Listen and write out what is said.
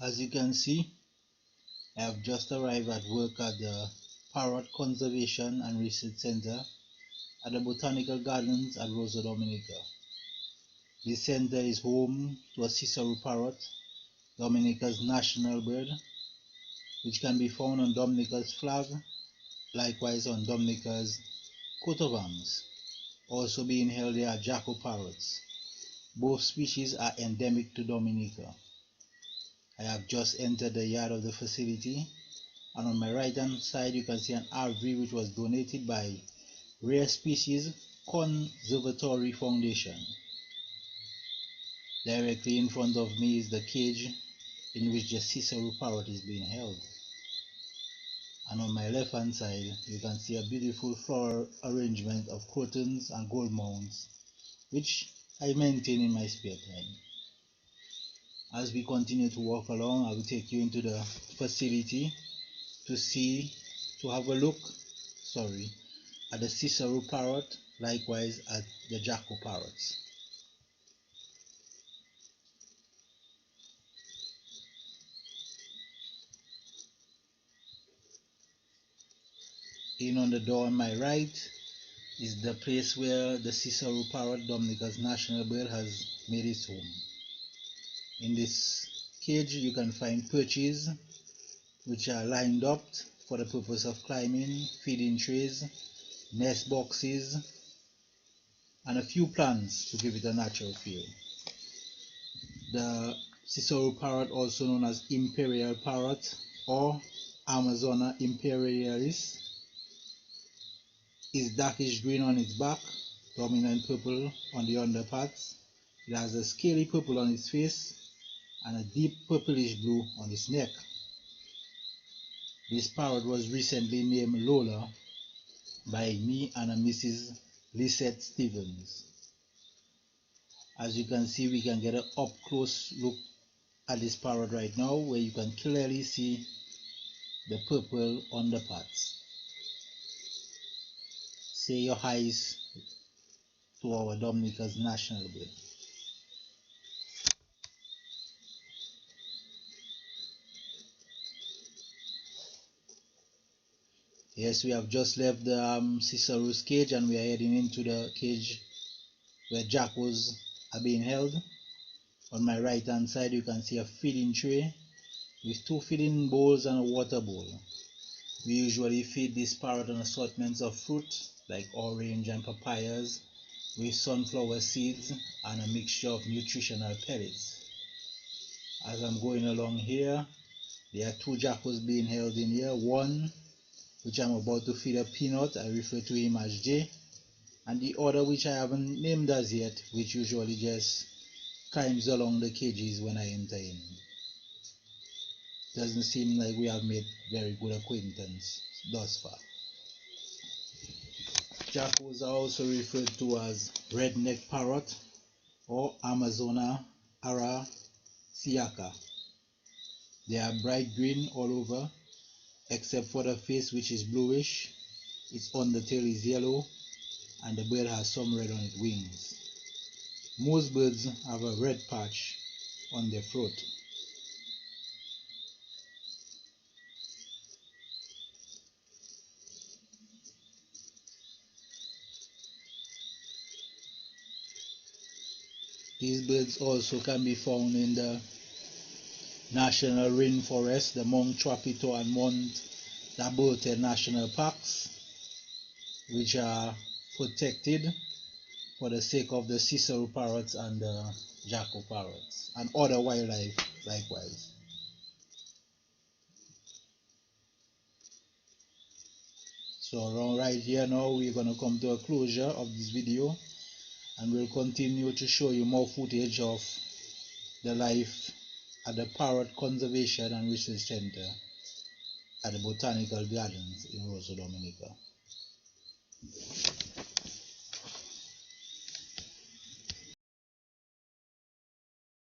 As you can see, I have just arrived at work at the Parrot Conservation and Research Center at the Botanical Gardens at Roseau, Dominica. This center is home to a Cicero parrot, Dominica's national bird, which can be found on Dominica's flag, likewise on Dominica's coat of arms. Also being held here are Jacko parrots. Both species are endemic to Dominica. I have just entered the yard of the facility, and on my right hand side you can see an RV which was donated by Rare Species Conservatory Foundation. Directly in front of me is the cage in which the Cicero parrot is being held. And on my left hand side you can see a beautiful floral arrangement of crotons and gold mounds which I maintain in my spare time. As we continue to walk along, I will take you into the facility to have a look at the Cicero parrot, likewise at the Jacko parrots. In on the door on my right is the place where the Cicero parrot, Dominica's national bird, has made its home. In this cage you can find perches which are lined up for the purpose of climbing, feeding trays, nest boxes, and a few plants to give it a natural feel. The Cicero parrot, also known as imperial parrot or Amazona imperialis, is darkish green on its back, dominant purple on the underparts. It has a scaly purple on its face and a deep purplish blue on its neck. This parrot was recently named Lola by me and a Mrs. Lisette Stevens. As you can see, we can get an up close look at this parrot right now, where you can clearly see the purple underparts. Say your highs to our Dominica's national bird. Yes, we have just left the Cicero's cage and we are heading into the cage where jackals are being held. On my right hand side you can see a feeding tray with 2 feeding bowls and a water bowl. We usually feed this parrot on assortments of fruit like orange and papayas with sunflower seeds and a mixture of nutritional pellets. As I'm going along here, there are 2 jackals being held in here. One which I'm about to feed a peanut, I refer to him as J, and the other which I haven't named as yet, which usually just climbs along the cages when I enter in. Doesn't seem like we have made very good acquaintance thus far. Jackals are also referred to as redneck parrot or Amazona araciaca. They are bright green all over except for the face, which is bluish. Its undertail is yellow and the bird has some red on its wings. Most birds have a red patch on their throat. These birds also can be found in the national rainforest, the Mount Trapito and Mount Laborde national parks, which are protected for the sake of the Cicero parrots and the Jacko parrots and other wildlife likewise. So around right here now we're going to come to a closure of this video, and we'll continue to show you more footage of the life at the Parrot Conservation and Research Center at the Botanical Gardens in Roseau, Dominica.